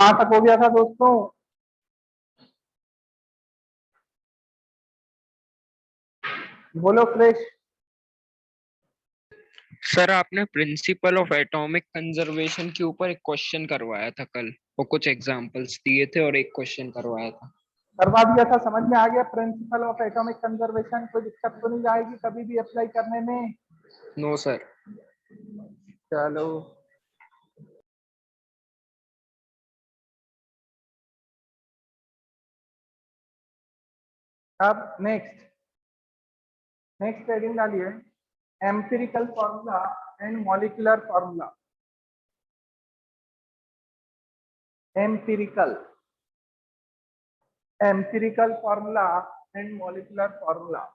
कहाँ तक हो गया था दोस्तों? बोलो फ्रेश। सर आपने प्रिंसिपल ऑफ एटॉमिक कंजर्वेशन के ऊपर एक क्वेश्चन करवाया था कल, और कुछ एग्जांपल्स दिए थे और एक क्वेश्चन करवाया था। करवा दिया था, समझ में आ गया। प्रिंसिपल ऑफ एटॉमिक कंजर्वेशन, कोई दिक्कत तो नहीं जाएगी कभी भी अप्लाई करने में? No sir. चलो अब नेक्स्ट हेडिंग डालिए, empirical formula and molecular formula. Empirical formula and molecular formula.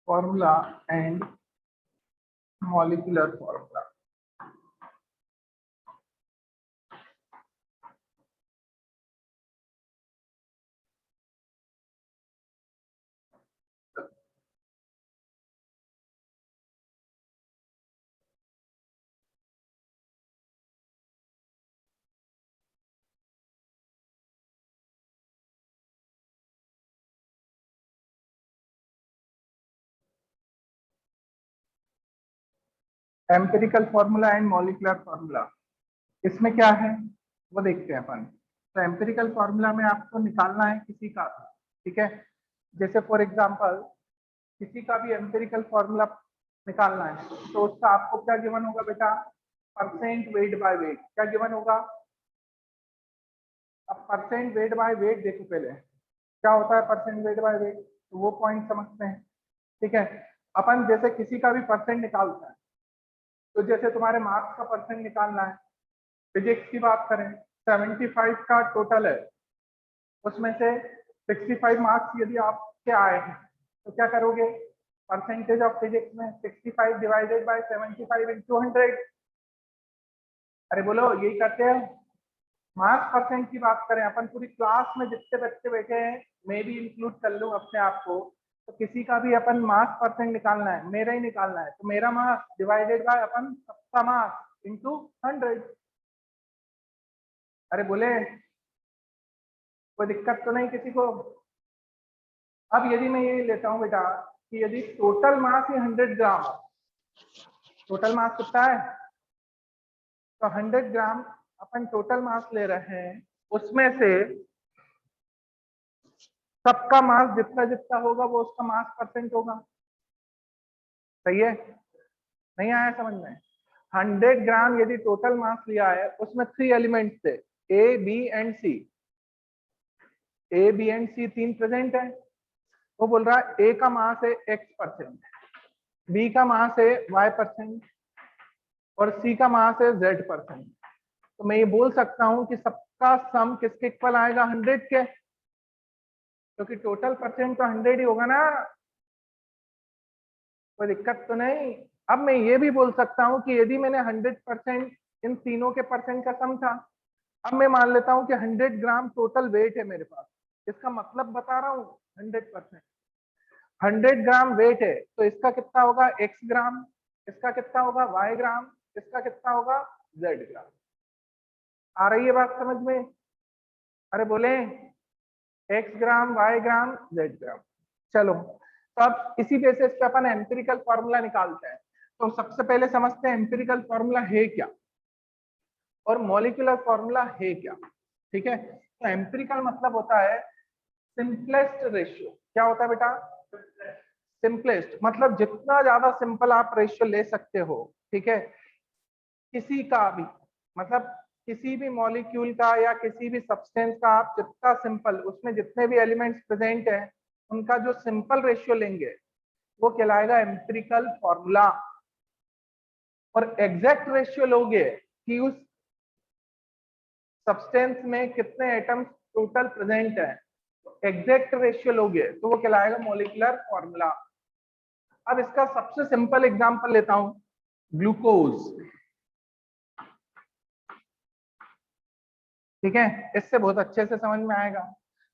Formula and molecular formula. Empirical formula and molecular formula, इसमें क्या है वो देखते हैं अपन। तो एम्पिरिकल फॉर्मूला में आपको निकालना है किसी का, ठीक है। जैसे फॉर एग्जांपल किसी का भी एम्पिरिकल फॉर्मूला निकालना है तो उसका आपको क्या गिवन होगा बेटा? Percent weight by weight. क्या गिवन होगा? अब परसेंट वेट बाय वेट देखो पहले क्या होता है परसेंट वेट बाय वेट, तो वो पॉइंट समझते हैं, ठीक है। अपन जैसे किसी का भी परसेंट निकालता है, तो जैसे तुम्हारे मार्क्स का परसेंट निकालना है, फिजिक्स की बात करें 75 का टोटल है, उसमें से 65 मार्क्स यदि आपके आए हैं तो क्या करोगे? परसेंटेज ऑफ फिजिक्स में 65 डिवाइडेड बाय 75 इंटू 100। अरे बोलो यही करते हैं। मार्क्स परसेंट की बात करें अपन, पूरी क्लास में जितने बच्चे बैठे हैं, मैं भी इंक्लूड कर लूँ अपने आप को, तो किसी का भी अपन मार्क्स परसेंट निकालना है, मेरा ही निकालना है, तो मेरा मार्क्स डिवाइडेड बाय अपन सबका मार्क्स इंटू 100। अरे बोले कोई दिक्कत तो नहीं किसी को? अब यदि मैं ये लेता हूँ बेटा कि यदि टोटल मास ही 100 ग्राम, टोटल मास कितना है? तो 100 ग्राम अपन टोटल मास ले रहे हैं, उसमें से सबका मास जितना जितना होगा वो उसका मास परसेंट होगा। सही है? नहीं आया समझ में? 100 ग्राम यदि टोटल मास लिया है, उसमें 3 एलिमेंट्स थे, A B and C. A B and C 3 present है। वो बोल रहा है ए का मास है x%, बी का मास है y%, और सी का मास है z%। तो मैं ये बोल सकता हूं कि सबका सम किसके इक्वल आएगा? 100 के, क्योंकि टोटल परसेंट तो 100 ही होगा ना। कोई दिक्कत तो नहीं? अब मैं ये भी बोल सकता हूं कि यदि मैंने 100% इन तीनों के परसेंट का सम था, अब मैं मान लेता हूं कि 100 ग्राम टोटल वेट है मेरे पास, इसका मतलब बता रहा हूं 100%। 100 ग्राम वेट है तो इसका कितना होगा? x ग्राम, इसका कितना होगा? y ग्राम, इसका कितना होगा? z ग्राम। आ रही है बात समझ में? अरे बोले x ग्राम, y ग्राम, z ग्राम। चलो तो अब इसी बेसिस पे अपन एम्पिरिकल फॉर्मूला निकालते हैं। तो सबसे पहले समझते हैं एम्पिरिकल फॉर्मूला है क्या और मॉलिक्यूलर फॉर्मूला है क्या, ठीक है। तो एम्पिरिकल मतलब होता है सिंपलेस्ट रेशियो। क्या होता है बेटा? सिंपलेस्ट मतलब जितना ज्यादा सिंपल आप रेशियो ले सकते हो, ठीक है। किसी का भी मतलब किसी भी मॉलिक्यूल का या किसी भी सब्सटेंस का आप जितना सिंपल, उसमें जितने भी एलिमेंट्स प्रेजेंट हैं उनका जो सिंपल रेशियो लेंगे वो कहलाएगा एम्पिरिकल फॉर्मूला। और एग्जैक्ट रेशियो लोगे कि उस सब्सटेंस में कितने एटम्स टोटल प्रेजेंट है, एग्जैक्ट रेशियो लोगे तो वो कहलाएगा मॉलिक्यूलर फॉर्मूला। अब इसका सबसे सिंपल एग्जांपल लेता हूं, ग्लूकोज। ठीक है, इससे बहुत अच्छे से समझ में आएगा।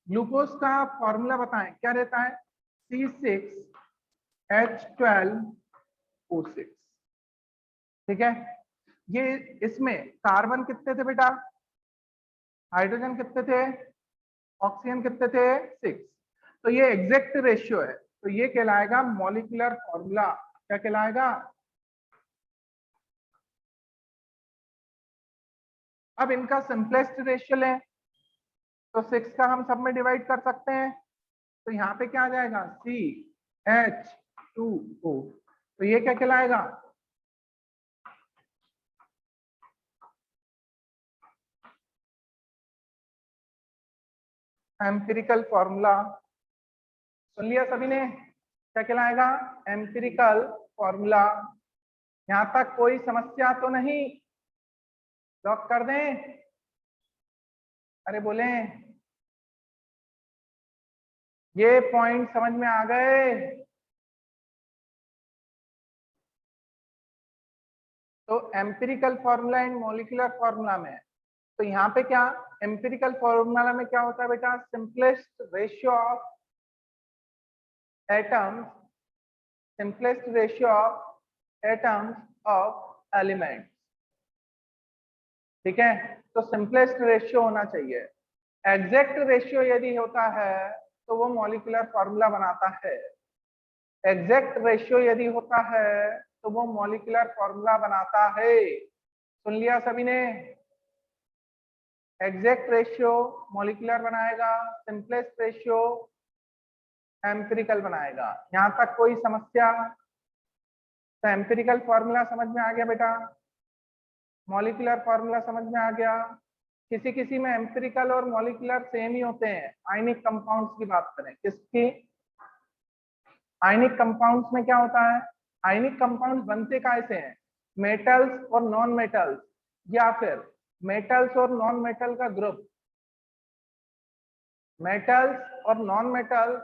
ग्लूकोज का फॉर्मूला बताएं, क्या रहता है? C6H12O6। ठीक है, ये इसमें कार्बन कितने थे बेटा? हाइड्रोजन कितने थे? ऑक्सीजन कितने थे? 6। तो ये एग्जैक्ट रेशियो है, तो ये कहलाएगा मॉलिक्यूलर फॉर्मूला। क्या कहलाएगा? अब इनका सिंपलेस्ट रेशियो लें तो 6 का हम सब में डिवाइड कर सकते हैं, तो यहाँ पे क्या आ जाएगा? CH2O। तो ये क्या कहलाएगा? Empirical formula. सुन लिया सभी ने? क्या कहलाएगा? Empirical formula. यहां तक कोई समस्या तो नहीं? लॉक कर दें? अरे बोले, ये पॉइंट समझ में आ गए? तो empirical formula and molecular formula में, तो यहाँ पे क्या एम्पिरिकल फॉर्मूला में क्या होता है बेटा? Simplest ratio of atoms, simplest ratio of atoms of element. ठीक है, तो सिंपलेस्ट रेशियो होना चाहिए। एग्जैक्ट रेशियो यदि होता है तो वो मॉलिक्यूलर फॉर्मूला बनाता है। एग्जैक्ट रेशियो यदि होता है तो वो मॉलिक्यूलर फॉर्मूला बनाता है। सुन लिया सभी ने? एग्जैक्ट रेशियो मॉलिक्यूलर बनाएगा, सिंपलेस्ट रेशियो एम्पिरिकल बनाएगा। यहां तक कोई समस्या? तो एम्पिरिकल फॉर्मूला समझ में आ गया बेटा, मॉलिक्यूलर फॉर्मूला समझ में आ गया। किसी किसी में एम्पिरिकल और मॉलिक्यूलर सेम ही होते हैं। आयनिक कंपाउंड्स की बात करें, किसकी? आयनिक कंपाउंड्स में क्या होता है? आयनिक कंपाउंड्स बनते कैसे हैं? मेटल्स और नॉन मेटल्स, या फिर मेटल्स और नॉन मेटल का ग्रुप। मेटल्स और नॉन मेटल्स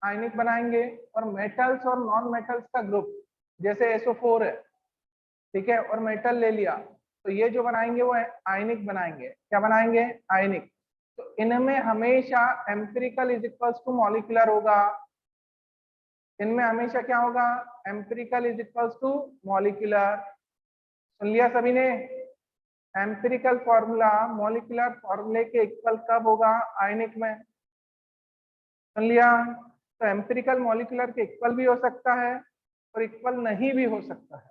आयनिक बनाएंगे, और मेटल्स और नॉन मेटल्स का ग्रुप, जैसे SO4 है, ठीक है, और मेटल ले लिया, तो ये जो बनाएंगे वो आयनिक बनाएंगे। क्या बनाएंगे? आयनिक। तो इनमें हमेशा empirical is equals to molecular होगा। इनमें हमेशा क्या होगा? Empirical is equals to molecular. सुन लिया सभी ने? एम्पिरिकल फॉर्मूला मॉलिक्यूलर फॉर्मूले के इक्वल कब होगा? आयनिक में। सुन लिया? तो एम्पिरिकल मॉलिक्यूलर के इक्वल भी हो सकता है और इक्वल नहीं भी हो सकता है।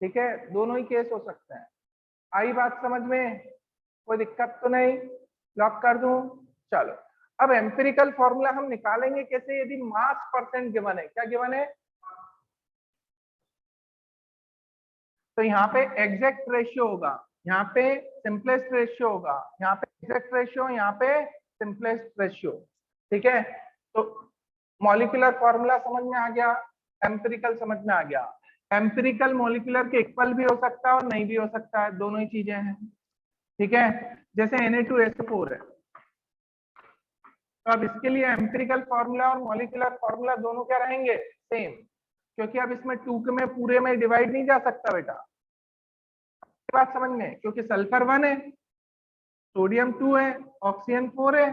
ठीक है, दोनों ही केस हो सकते हैं। आई बात समझ में? कोई दिक्कत तो नहीं? लॉक कर दूं? चलो, अब एम्पिरिकल फॉर्मूला हम निकालेंगे कैसे? यदि मास परसेंट गिवन है। क्या गिवन है? तो यहाँ पे एग्जैक्ट रेशियो होगा, यहाँ पे सिंपलेस्ट रेशियो होगा, यहाँ पे एग्जैक्ट रेशियो, यहाँ पे सिंपलेस्ट रेशियो। ठीक है, तो मॉलिक्यूलर फॉर्मूला समझ में आ गया, एम्पिरिकल समझ में आ गया। एम्पिरिकल मॉलिक्यूलर के इक्वल भी हो सकता है और नहीं भी हो सकता है, दोनों ही चीजें हैं। ठीक है, जैसे Na2SO4 है, तो अब इसके लिए एम्पिरिकल फॉर्मूला और मॉलिक्यूलर फॉर्मूला दोनों क्या रहेंगे? सेम, क्योंकि अब इसमें 2 में पूरे में डिवाइड नहीं जा सकता बेटा। बात समझ में? क्योंकि सल्फर 1 है, सोडियम 2 है, ऑक्सीजन 4 है,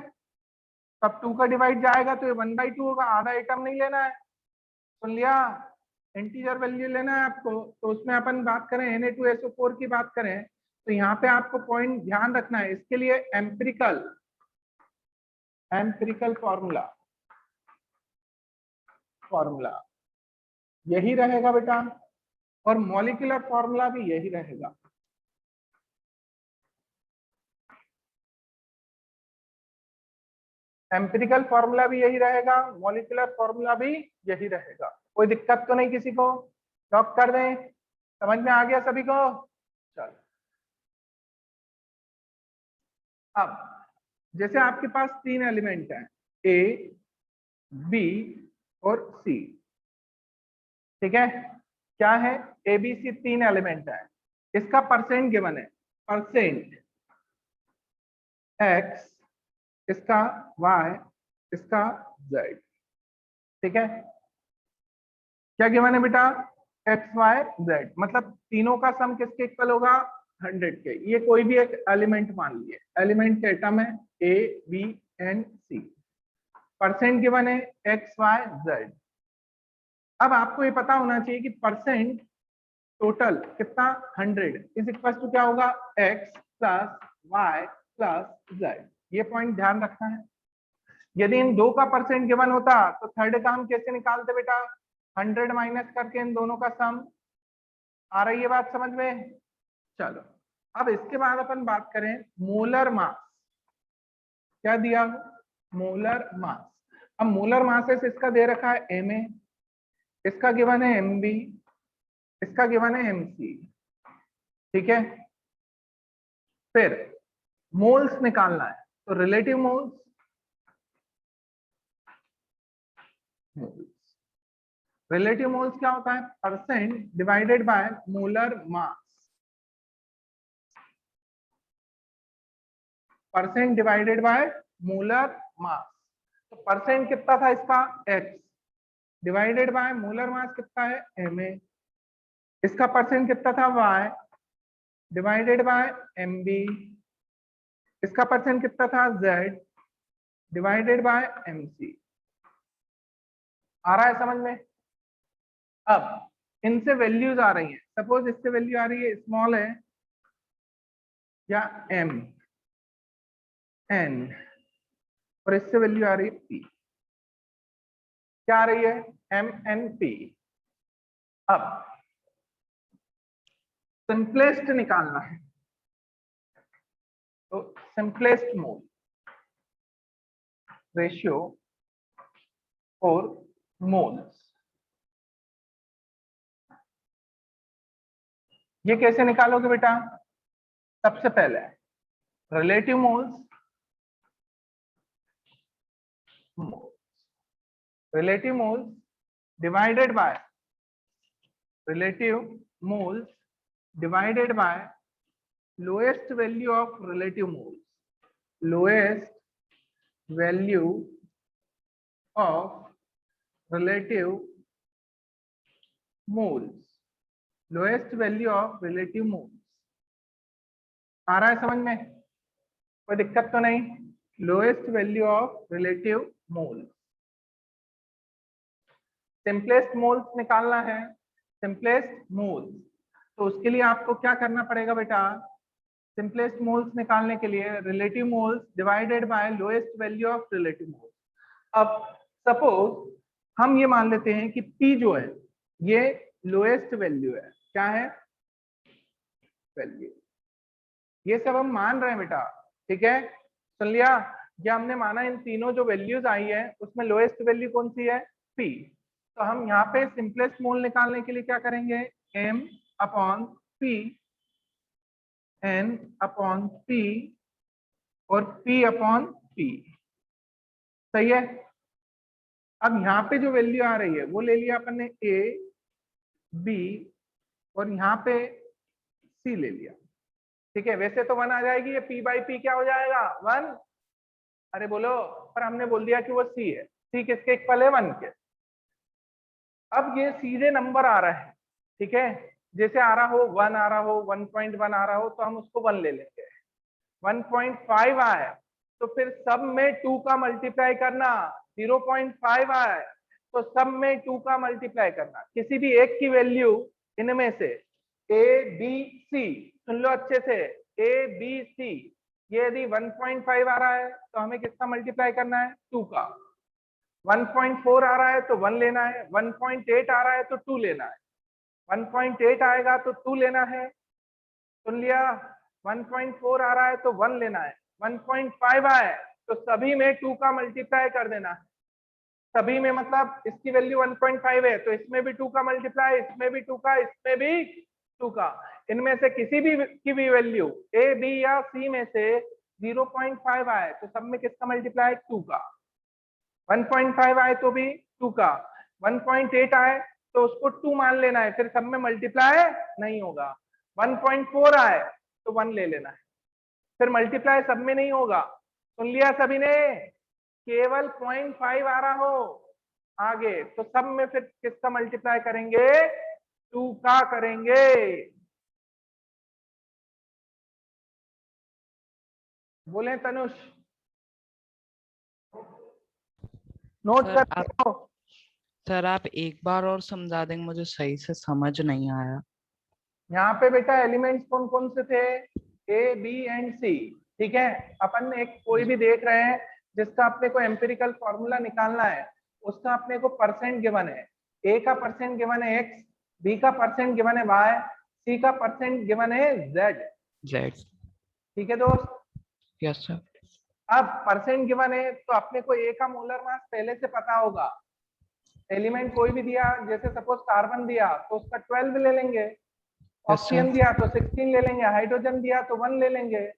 तब 2 का डिवाइड जाएगा तो ये 1/2 होगा। आधा आइटम नहीं लेना है। सुन लिया? इंटीजर वैल्यू लेना है आपको। तो उसमें अपन बात करें Na2SO4 की बात करें, तो यहाँ पे आपको पॉइंट ध्यान रखना है। इसके लिए एम्पिरिकल फॉर्मूला यही रहेगा बेटा, और मॉलिक्यूलर फॉर्मूला भी यही रहेगा। एम्पिरिकल फॉर्मूला भी यही रहेगा, मॉलिक्यूलर फॉर्मूला भी यही रहेगा। कोई दिक्कत तो नहीं किसी को? लॉक कर दें? समझ में आ गया सभी को? चलो, अब जैसे आपके पास 3 एलिमेंट हैं, A, B और C। ठीक है, क्या है? ABC 3 एलिमेंट है, इसका परसेंट गिवन है, परसेंट X, इसका Y, इसका Z। ठीक है, क्या गिवन है बेटा, एक्स वाई जेड, मतलब तीनों का सम किसके इक्वल होगा, 100 के। ये कोई भी एक एलिमेंट मान लिए, एलिमेंट के एटम है A B and C, percent given है एक्स वाई जेड। अब आपको ये पता होना चाहिए कि परसेंट टोटल कितना 100 इज इक्वल टू क्या होगा, x plus y plus z. ये पॉइंट ध्यान रखना है। यदि इन दो का परसेंट गिवन होता तो थर्ड का हम कैसे निकालते बेटा, 100 माइनस करके इन दोनों का सम। आ रही है बात समझ में। चलो अब इसके बाद अपन बात करें मोलर मास। क्या दिया, मोलर मास। अब मोलर मास इसका दे रखा है एम ए, इसका गिवन है एम बी, इसका गिवन है एम सी। ठीक है, फिर मोल्स निकालना है, तो रिलेटिव मोल्स, रिलेटिव मोल्स क्या होता है, percent divided by molar mass, percent divided by molar mass. तो परसेंट कितना था इसका, x, divided by molar mass कितना है एम ए, इसका परसेंट कितना था y, divided by M B, इसका परसेंट कितना था z, divided by M C. आ रहा है समझ में। अब इनसे वैल्यूज आ रही हैं, सपोज इससे वैल्यू आ रही है स्मॉल है या m n, और इससे वैल्यू आ रही है p। क्या आ रही है, m n p। अब सिंपलेस्ट निकालना है, तो सिंपलेस्ट मोल रेशियो और मोल्स, ये कैसे निकालोगे बेटा, सबसे पहले relative moles, relative moles divided by relative moles divided by lowest value of relative moles, lowest value of relative moles, lowest value of relative moles। आ रहा है समझ में, कोई दिक्कत तो नहीं। Lowest value of relative moles, simplest moles निकालना है, सिंपलेस्ट मोल्स। तो उसके लिए आपको क्या करना पड़ेगा बेटा, सिंपलेस्ट मोल्स निकालने के लिए relative moles divided by lowest value of relative moles. अब सपोज हम ये मान लेते हैं कि P जो है ये लोएस्ट वैल्यू है, क्या है, वैल्यू। ये सब हम मान रहे हैं बेटा, ठीक है, सुन लिया। ये हमने माना इन तीनों जो वैल्यूज आई है उसमें लोएस्ट वैल्यू कौन सी है, P। तो हम यहाँ पे सिंपलेस्ट मोल निकालने के लिए क्या करेंगे, m upon p, n upon p और p अपॉन p। सही है। अब यहाँ पे जो वैल्यू आ रही है वो ले लिया अपन ने a b और यहाँ पे c ले लिया, ठीक है। वैसे तो 1 आ जाएगी, ये p बाई पी क्या हो जाएगा 1। अरे बोलो, पर हमने बोल दिया कि वो c है, c किसके इक्वल है 1 के। अब ये सीधे नंबर आ रहा है, ठीक है, जैसे आ रहा हो 1 आ रहा हो 1.1 आ रहा हो तो हम उसको 1 ले लेंगे। 1.5 आए तो फिर सब में 2 का मल्टीप्लाई करना, 0.5 आए तो सब में 2 का मल्टीप्लाई करना। किसी भी एक की वैल्यू इनमें से ए बी सी, सुन लो अच्छे से, ए बी सी, ये यदि 1.5 आ रहा है तो हमें किसका मल्टीप्लाई करना है, 2 का। 1.4 आ रहा है तो 1 लेना है, 1.8 आ रहा है तो 2 लेना है, 1.8 आएगा तो 2 लेना है, सुन लिया। 1.4 आ रहा है तो 1 लेना है, 1.5 आए तो सभी में 2 का मल्टीप्लाई कर देना है। सभी में मतलब इसकी वैल्यू 1.5 है तो इसमें भी 2 का मल्टीप्लाई, इसमें भी 2 का, इसमें भी 2 का। इनमें से किसी भी की भी वैल्यू ए बी या सी में से 0.5 आए तो सब में किसका मल्टीप्लाई, 2 का। 1.5 आए तो भी 2 का, 1.8 आए तो उसको 2 मान लेना है, फिर सब में मल्टीप्लाई नहीं होगा। 1.4 आए तो 1 ले लेना है, फिर मल्टीप्लाई सब में नहीं होगा। सुन लिया सभी ने, केवल 0.5 आ रहा हो आगे तो सब में फिर किसका मल्टीप्लाई करेंगे, 2 का करेंगे। बोले तनुष, नोट सर कर आप लो। सर आप एक बार और समझा देंगे, मुझे सही से समझ नहीं आया। यहाँ पे बेटा एलिमेंट्स कौन कौन से थे, ए बी एंड सी। ठीक है, अपन एक कोई भी देख रहे हैं जिसका अपने को एम्पिरिकल फॉर्मूला निकालना है, उसका अपने को परसेंट गिवन है। ए का परसेंट गिवन है एक्स, बी का परसेंट गिवन है वाई, सी का परसेंट गिवन है जेड। जेड। ठीक है दोस्त। Yes sir. अब परसेंट गिवन है तो अपने को ए का मोलर मास पहले से पता होगा। एलिमेंट कोई भी दिया, जैसे सपोज कार्बन दिया तो उसका 12 ले लेंगे, यस ऑक्सीजन सर। दिया तो 16 ले लेंगे, हाइड्रोजन दिया तो 1 ले लेंगे।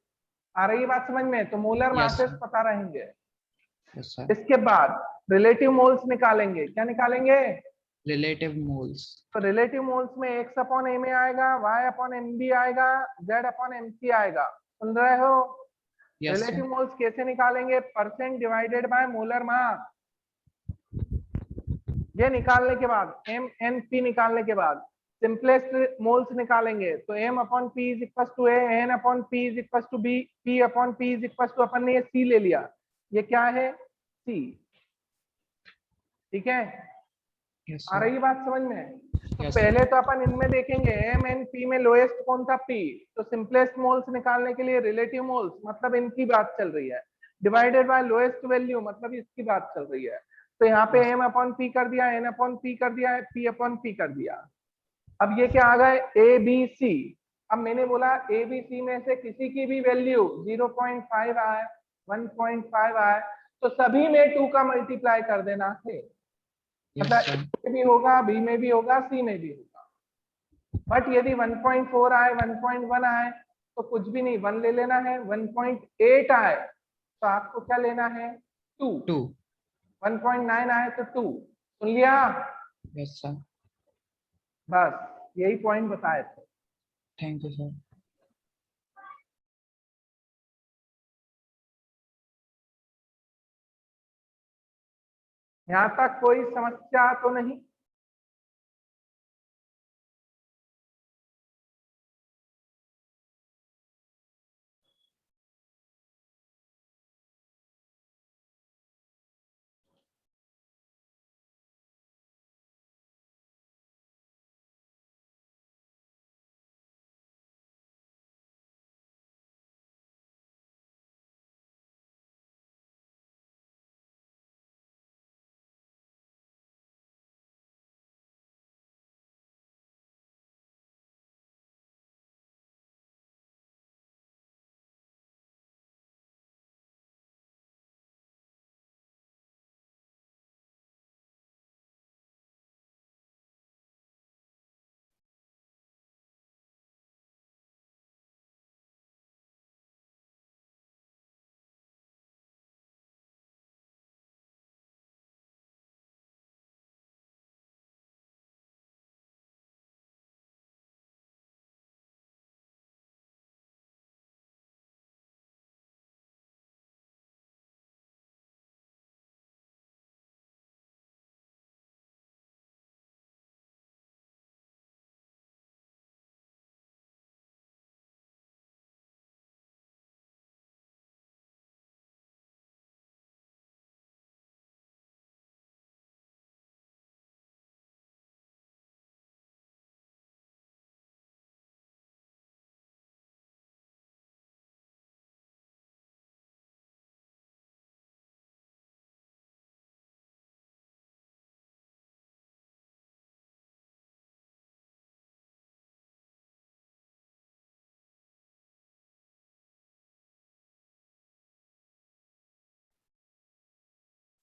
आ रही बात समझ में, तो मोलर यस मासेस सर। पता रहेंगे। Yes sir. इसके बाद रिलेटिव मोल्स निकालेंगे। क्या निकालेंगे, रिलेटिव मोल्स। तो रिलेटिव मोल्स में एक्स अपॉन ए में आएगा, वाई अपॉन एम बी आएगा, जेड अपॉन एम सी आएगा। सुन रहे हो। Yes sir. रिलेटिव मोल्स कैसे निकालेंगे, परसेंट डिवाइडेड बाय मोलर मास। ये निकालने के बाद एम एन पी निकालने के बाद सिंपलेस्ट मोल्स निकालेंगे, तो M upon P is equal to A, N upon P is equal to B, P upon P is equal to, अपन ने ये सी ले लिया, ये क्या है सी। ठीक है, यस आ सर। रही बात समझ में। तो यस पहले सर। तो अपन इनमें देखेंगे एम एन पी में लोएस्ट कौन था, पी। तो सिंपलेस्ट मोल्स निकालने के लिए रिलेटिव मोल्स मतलब इनकी बात चल रही है, डिवाइडेड बाय लोएस्ट वैल्यू मतलब इसकी बात चल रही है। तो यहाँ पे यस। एम अपॉन पी कर दिया, एन अपॉन पी कर दिया, पी अपॉन पी कर दिया। अब ये क्या आ गए, ए बी सी। अब मैंने बोला ए बी सी में से किसी की भी वैल्यू 0.5 आए, 1.5 आए, तो सभी में 2 का मल्टीप्लाई कर देना है। यस मतलब सर। ए में भी होगा, बी में भी होगा, सी में भी होगा। बट यदि 1.4 आए, 1.1 आए तो कुछ भी नहीं, 1 ले लेना है। 1.8 आए तो आपको क्या लेना है, 2। 2। 1.9 आए तो 2। सुन लिया, यस सर। बस यही पॉइंट बताए थे। Thank you sir. यहाँ तक कोई समस्या तो नहीं।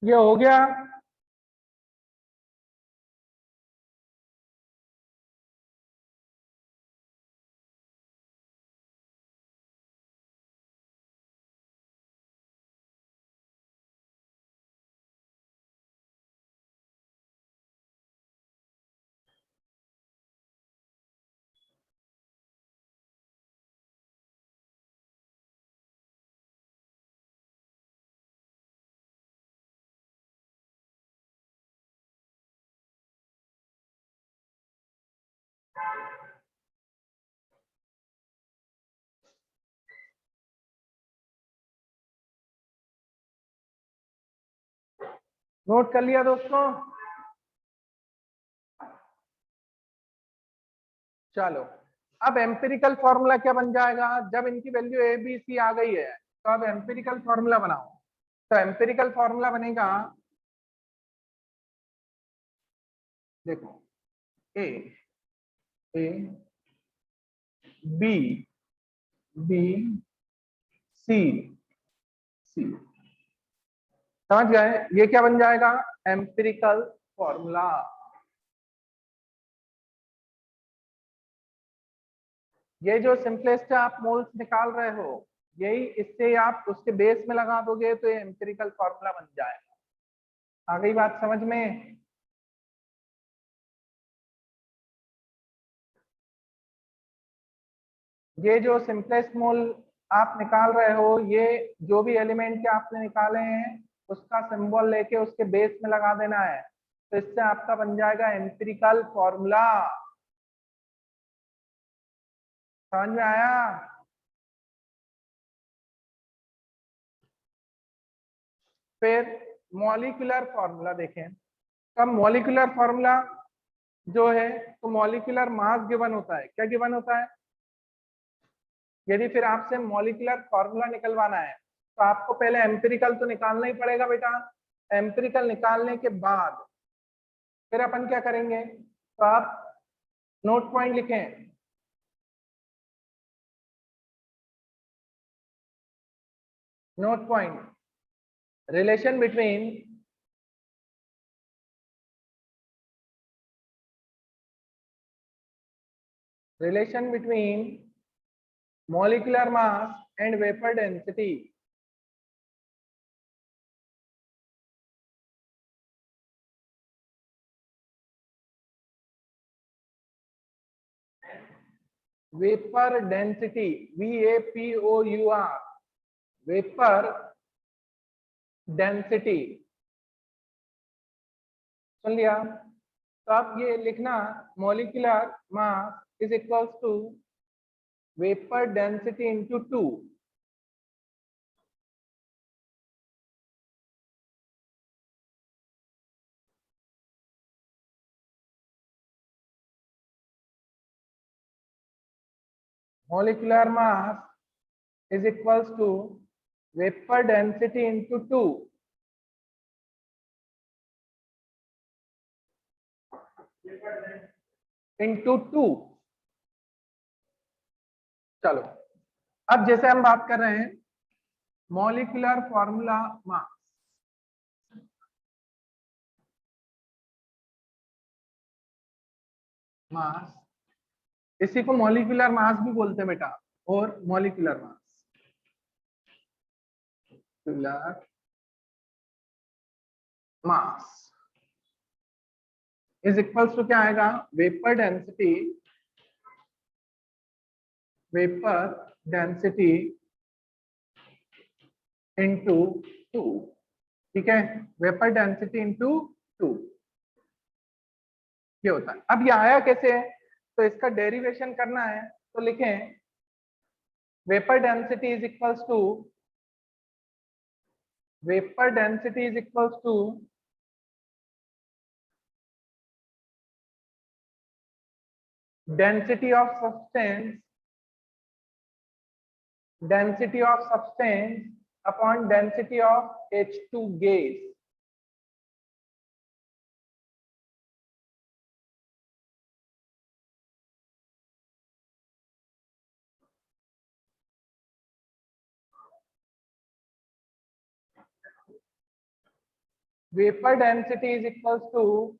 ये हो गया। नोट कर लिया दोस्तों? चलो, अब एम्पिरिकल फॉर्मूला क्या बन जाएगा जब इनकी वैल्यू ए बी सी आ गई है? तो अब एम्पिरिकल फॉर्मूला बनाओ। तो एम्पिरिकल फॉर्मूला बनेगा, देखो, ए ए बी बी सी सी। समझ गए? ये क्या बन जाएगा? Empirical formula. ये जो सिंपलेस्ट आप मोल्स निकाल रहे हो, यही इससे आप उसके बेस में लगा दोगे तो ये एम्पिरिकल फॉर्मूला बन जाएगा। आ गई बात समझ में? ये जो सिंपलेस्ट मोल आप निकाल रहे हो, ये जो भी एलिमेंट के आपने निकाले हैं उसका सिंबल लेके उसके बेस में लगा देना है, तो इससे आपका बन जाएगा एम्पिरिकल फॉर्मूला। समझ में आया? फिर मॉलिक्यूलर फॉर्मूला देखें। अब मॉलिक्यूलर फॉर्मूला जो है, तो मॉलिक्यूलर मास गिवन होता है। क्या गिवन होता है? यदि फिर आपसे मॉलिक्यूलर फॉर्मूला निकलवाना है तो आपको पहले एम्पिरिकल तो निकालना ही पड़ेगा बेटा। एम्पिरिकल निकालने के बाद फिर अपन क्या करेंगे, तो आप नोट पॉइंट लिखें। Note point, relation between molecular mass and vapor density. Vapor density, VAPOUR, vapor density। सुन लिया? तो आप ये लिखना, molecular mass is equals to vapor density into 2। molecular mass is equals to vapor density into 2। into 2। चलो, अब जैसे हम बात कर रहे हैं मॉलिक्यूलर फॉर्मूला मास, इसी को मॉलिक्यूलर मास भी बोलते हैं बेटा। और molecular mass is equals to क्या आएगा? Vapour density into 2। ठीक है, वेपर डेंसिटी इंटू 2 ये होता है। अब ये आया कैसे है, तो इसका डेरिवेशन करना है, तो लिखें vapour density is equals to density of substance upon density of H2 gas। Vapor density is equals to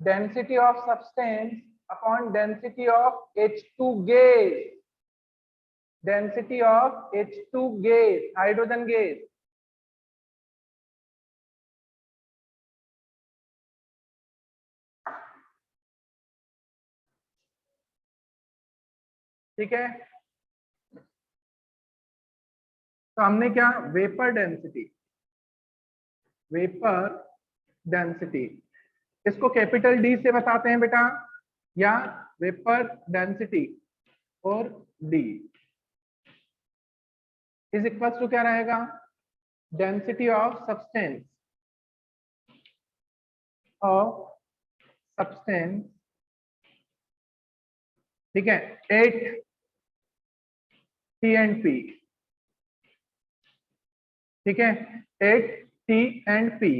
density of substance upon density of H2 gas। density of H2 gas, hydrogen gas। ठीक है, तो हमने क्या, vapour density इसको capital D से बताते हैं बेटा, या वेपर डेंसिटी और डी इज इक्वल टू क्या रहेगा? Density of substance of substance, ठीक है, एट टी एंड पी, ठीक है, एट टी एंड पी।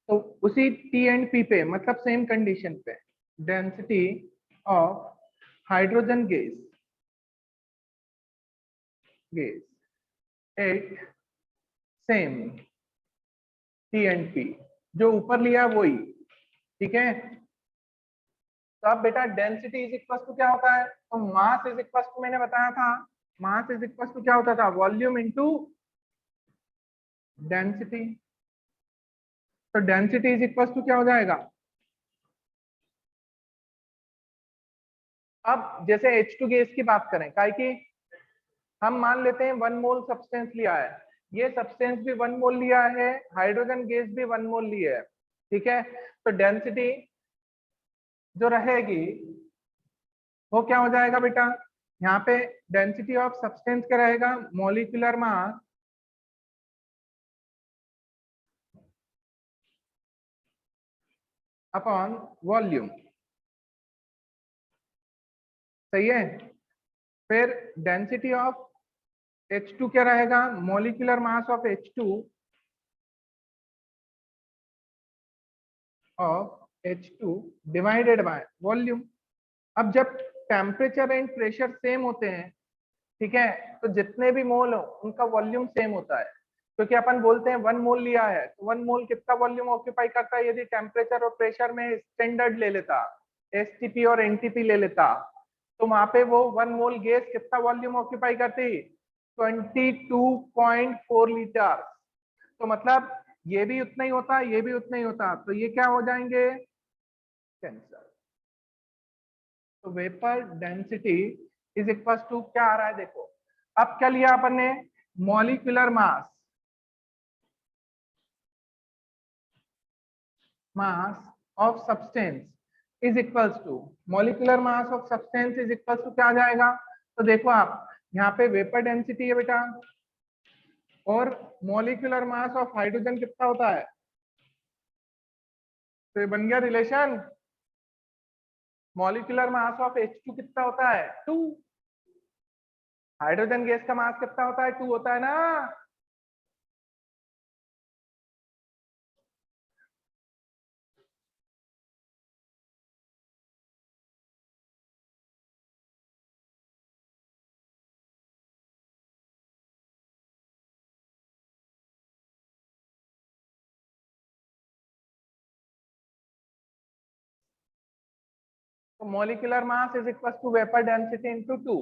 तो उसी टी एंड पी पे मतलब सेम कंडीशन पे density of hydrogen gas at same T and P, जो ऊपर लिया वही, ठीक है। तो अब बेटा डेंसिटी इज इक्वल टू क्या होता है, तो मास इज इक्वल टू, मैंने बताया था मास इज इक्वल टू क्या होता था, वॉल्यूम इनटू डेंसिटी। तो डेंसिटी इज इक्वल टू क्या हो जाएगा, अब जैसे H2 गैस की बात करें, काहे कि हम मान लेते हैं 1 मोल सब्सटेंस लिया है, ये सब्सटेंस भी 1 मोल लिया है, हाइड्रोजन गैस भी 1 मोल लिया है, ठीक है। तो डेंसिटी जो रहेगी वो क्या हो जाएगा बेटा, यहाँ पे डेंसिटी ऑफ सब्सटेंस क्या रहेगा, मॉलिक्यूलर मास अपॉन वॉल्यूम, सही है। फिर डेंसिटी ऑफ H2 क्या रहेगा, molecular mass of H2 divided by volume. अब जब टेम्परेचर एंड प्रेशर सेम होते हैं, ठीक है, तो जितने भी मोल हो उनका वॉल्यूम सेम होता है, क्योंकि अपन बोलते हैं 1 मोल लिया है तो 1 मोल कितना वॉल्यूम ऑक्यूपाई करता है, यदि टेम्परेचर और प्रेशर में स्टैंडर्ड ले लेता, एसटीपी और एनटीपी ले लेता, तो वहां पे वो 1 मोल गैस कितना वॉल्यूम ऑक्यूपाई करती, 22.4 लीटर। तो मतलब ये भी उतना ही होता, ये भी उतना ही होता, तो ये क्या हो जाएंगे, कैंसर। तो vapour density is equal to क्या आ रहा है, देखो अब क्या लिया अपन ने, molecular mass of substance is equals to, molecular mass of substance is equals to क्या आ जाएगा, तो देखो आप यहाँ पे वेपर डेंसिटी है बेटा, और मॉलिक्यूलर मास ऑफ हाइड्रोजन कितना होता है, तो ये बन गया relation, molecular mass of H2 कितना होता है, 2, हाइड्रोजन गैस का मास कितना होता है, 2 होता है ना। तो molecular mass is equal to vapour density into 2।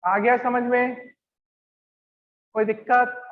आ गया समझ में, कोई दिक्कत,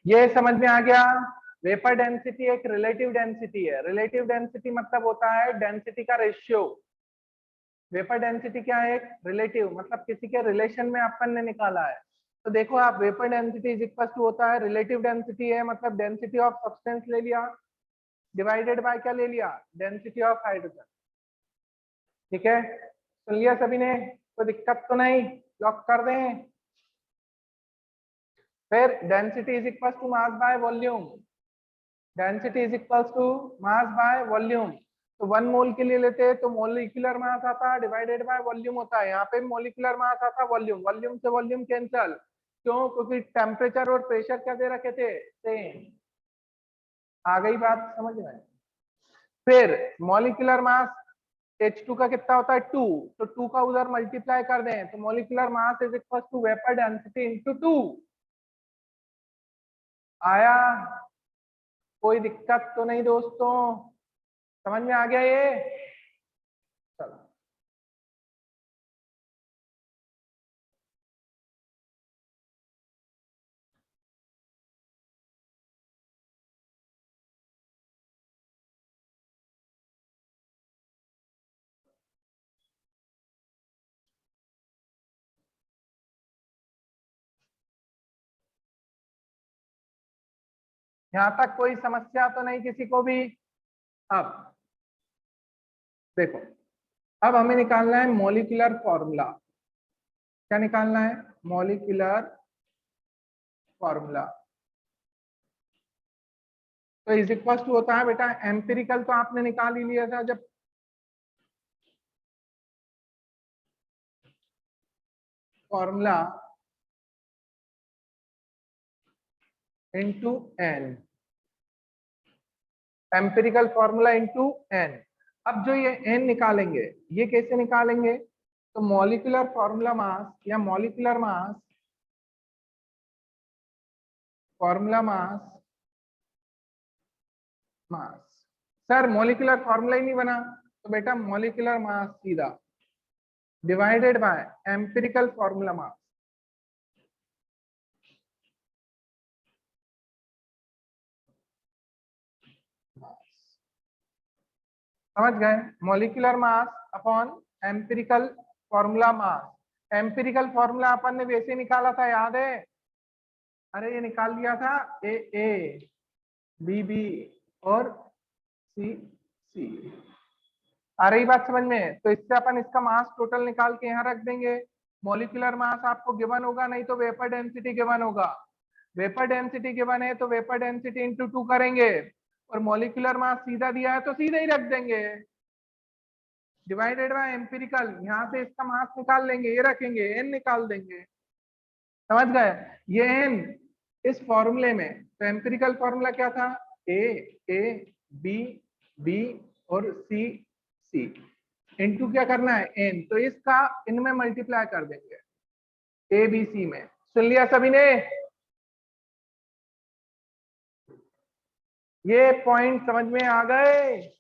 ये समझ में आ गया। वेपर डेंसिटी एक रिलेटिव डेंसिटी है, रिलेटिव डेंसिटी मतलब होता है डेंसिटी का रेशियो, वेपर डेंसिटी क्या है, एक रिलेटिव मतलब किसी के रिलेशन में अपन ने निकाला है। तो देखो आप vapour density is equal to होता है, रिलेटिव डेंसिटी है मतलब डेंसिटी ऑफ सब्सटेंस ले लिया डिवाइडेड बाय क्या ले लिया, डेंसिटी ऑफ हाइड्रोजन, ठीक है। सुन लिया सभी ने, कोई दिक्कत तो नहीं, लॉक कर दें। फिर density is equal to mass by volume, density is equal to mass by volume. तो 1 मोल के लिए लेते हैं तो मोलिकुलर मास आता है डिवाइडेड बाय वॉल्यूम होता है। यहाँ पे मोलिकुलर मास आता है वॉल्यूम, वॉल्यूम से वॉल्यूम कैंसल। क्यों? क्योंकि टेम्परेचर और प्रेशर क्या दे रखे थे? सेम। आ गई बात समझ में? फिर मॉलिक्यूलर मास H2 का कितना होता है? 2, तो 2 का उधर मल्टीप्लाई कर दें तो molecular mass is equal to vapour density into 2। आया? कोई दिक्कत तो नहीं दोस्तों? समझ में आ गया ये? चलो यहां तक कोई समस्या तो नहीं किसी को भी? अब देखो, अब हमें निकालना है मॉलिक्यूलर फॉर्मूला। क्या निकालना है? Molecular formula. तो इज इक्वल टू होता है बेटा, एम्पिरिकल तो आपने निकाल ही लिया था जब formula into n, empirical formula into n. अब जो ये एन निकालेंगे, ये कैसे निकालेंगे? तो मॉलिक्यूलर फॉर्मूला मास या molecular mass, formula mass, mass. Sir molecular formula ही नहीं बना, तो बेटा मॉलिक्यूलर मास सीधा divided by empirical formula mass. समझ गए? Molecular mass upon empirical formula mass. Empirical formula अपन ने वैसे निकाला था, याद है? अरे ये निकाल लिया था, ए ए, बी बी और सी सी। आ रही बात समझ में? तो इससे अपन इसका मास टोटल निकाल के यहाँ रख देंगे। मॉलिक्यूलर मास आपको गिवन होगा, नहीं तो वेपर डेंसिटी गिवन होगा। वेपर डेंसिटी गिवन है तो वेपर डेंसिटी इंटू 2 करेंगे, और मॉलिक्यूलर मास सीधा दिया है तो सीधा ही रख देंगे डिवाइडेड बाय एम्पिरिकल। यहाँ से इसका मास निकाल लेंगे, ये रखेंगे, एन निकाल देंगे। समझ गए? ये एन इस फॉर्मूले में, तो एम्पिरिकल फॉर्मूला क्या था? ए ए, बी बी और सी सी, इनटू क्या करना है? एन। तो इसका इनमें मल्टीप्लाई कर देंगे, ए बी सी में। सुन लिया सभी ने? ये पॉइंट समझ में आ गए?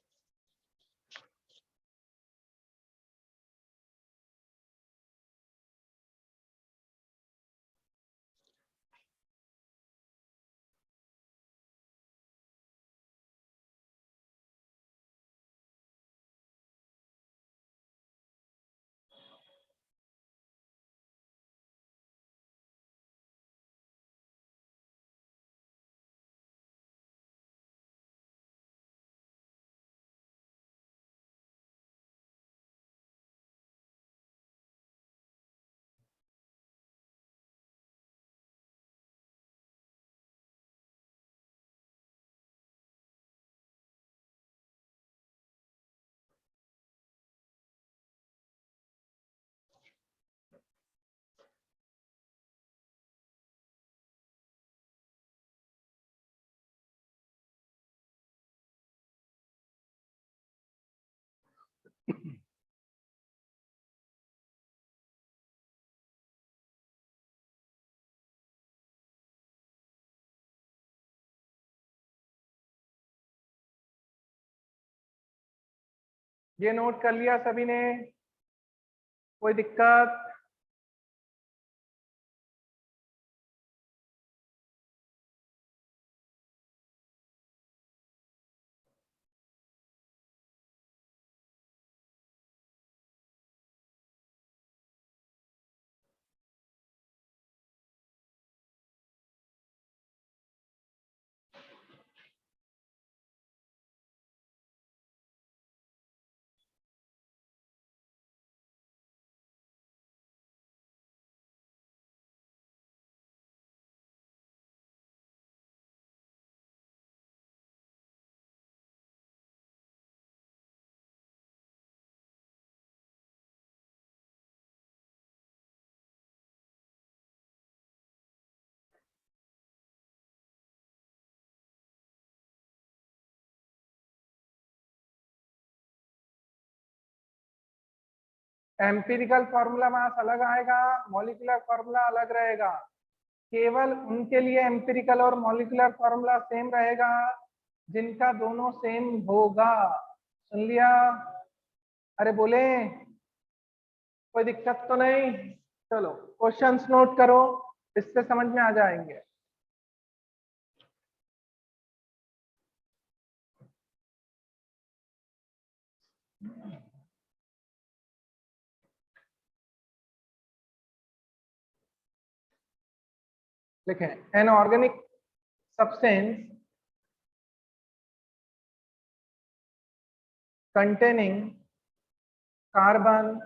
ये नोट कर लिया सभी ने? कोई दिक्कत? एम्पिरिकल फॉर्मूला मास अलग आएगा, मॉलिक्यूलर फॉर्मूला अलग रहेगा। केवल उनके लिए एम्पिरिकल और मॉलिक्यूलर फॉर्मूला सेम रहेगा जिनका दोनों सेम होगा। सुन लिया? अरे बोले, कोई दिक्कत तो नहीं? चलो क्वेश्चंस नोट करो, इससे समझ में आ जाएंगे। लिखें, an organic substance containing carbon,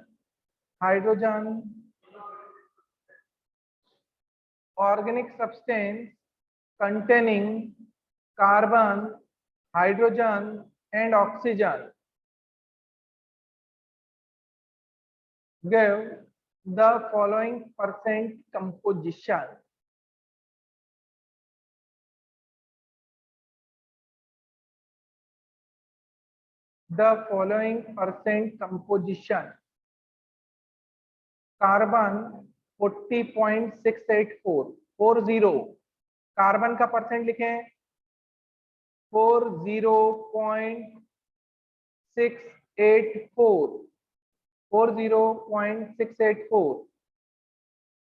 hydrogen, organic substance containing carbon, hydrogen and oxygen give the following percent composition. The following percent composition. Carbon 40.684, 40 carbon का परसेंट लिखें 40.684, 40.684।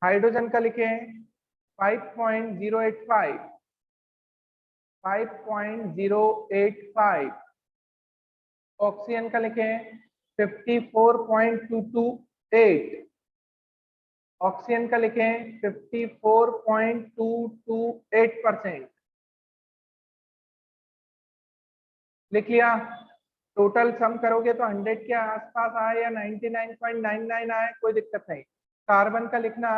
हाइड्रोजन का लिखें 5.085, 5.085। ऑक्सीजन का लिखें 54.228, ऑक्सीजन का लिखें 54.228%। लिख लिया? टोटल सम करोगे तो 100 के आसपास आए या 99.99 आए, कोई दिक्कत नहीं। कार्बन का लिखना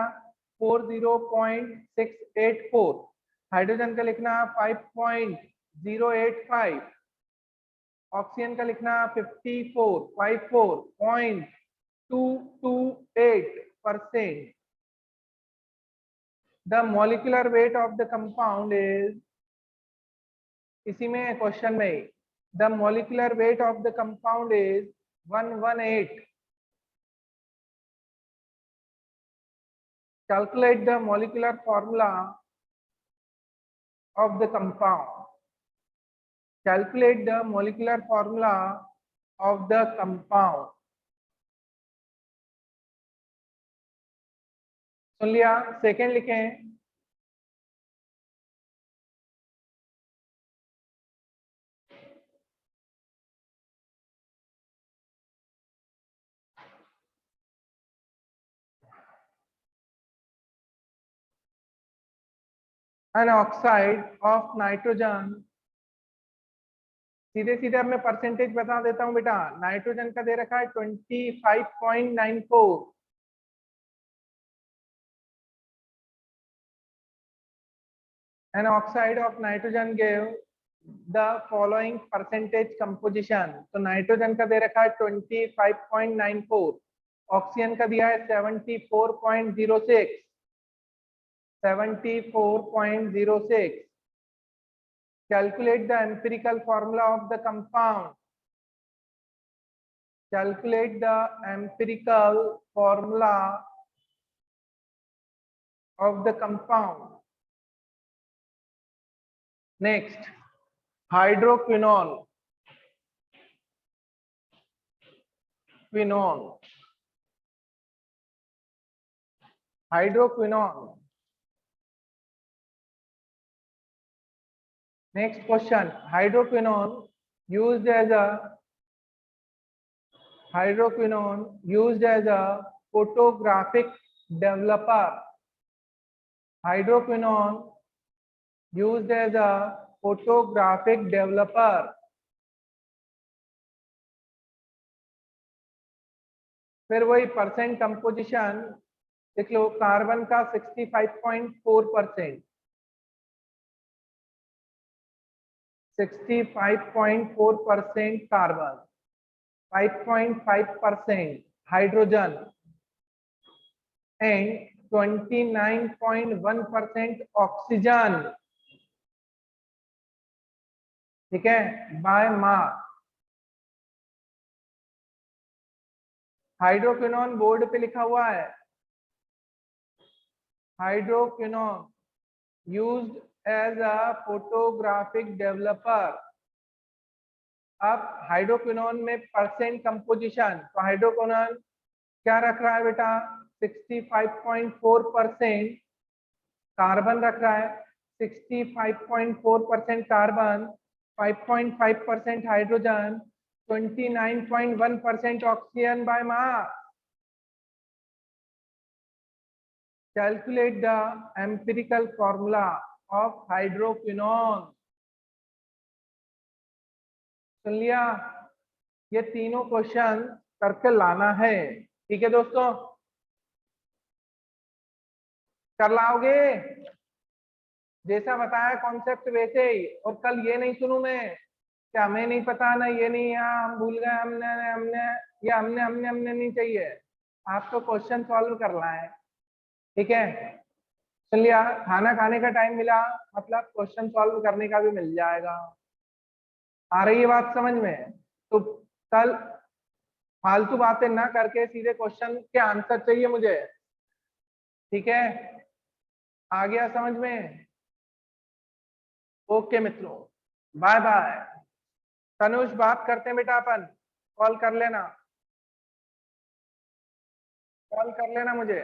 40.684, हाइड्रोजन का लिखना 5.085, ऑक्सीजन का लिखना 54.228%। The molecular weight of the compound is, इसी में क्वेश्चन में, the molecular weight of the compound is 118। Calculate the molecular formula of the compound. Calculate the molecular formula of the compound. सुन लिया? Second लिखें an oxide of nitrogen। सीधे सीधे अब मैं percentage बता देता हूं बेटा। नाइट्रोजन का दे रखा है 25.94, an oxide of nitrogen gave the following percentage composition। तो नाइट्रोजन का दे रखा है 25.94, ऑक्सीजन का दिया है 74.06, 74.06। Calculate the empirical formula of the compound. Calculate the empirical formula of the compound. Next, hydroquinone, hydroquinone। Next question, hydroquinone used as a photographic developer। Hydroquinone used as a photographic developer। फिर वही percent composition देख लो। Carbon का 65.4%, 65.4% carbon, 5.5% hydrogen and 29.1% oxygen. ठीक है, by mass. Hydroquinone board पे लिखा हुआ है, hydroquinone used as a photographic developer। अब हाइड्रोक्विनोन में परसेंट कंपोजिशन, तो हाइड्रोक्विनोन क्या रख रहा है बेटा, 65.4% कार्बन रख रहा है, 65.4% carbon, 5.5% hydrogen, 29.1% oxygen by mass. Calculate the empirical formula of hydroquinone। सुन लिया, ये तीनों क्वेश्चन करके लाना है, ठीक है दोस्तों, कर लाओगे जैसा बताया कॉन्सेप्ट वैसे ही। और कल ये नहीं सुनूं मैं कि हमें नहीं पता ना, ये नहीं, यहाँ हम भूल गए, हमने या हमने नहीं चाहिए, आपको क्वेश्चन सॉल्व करना है, ठीक है। सुन लिया, खाना खाने का टाइम मिला मतलब क्वेश्चन सॉल्व करने का भी मिल जाएगा। आ रही है बात समझ में? तो कल फालतू बातें ना करके सीधे क्वेश्चन के आंसर चाहिए मुझे, ठीक है। आ गया समझ में? ओके मित्रों, बाय बाय। तनुष बात करते हैं बेटा, अपन कॉल कर लेना, कॉल कर लेना मुझे।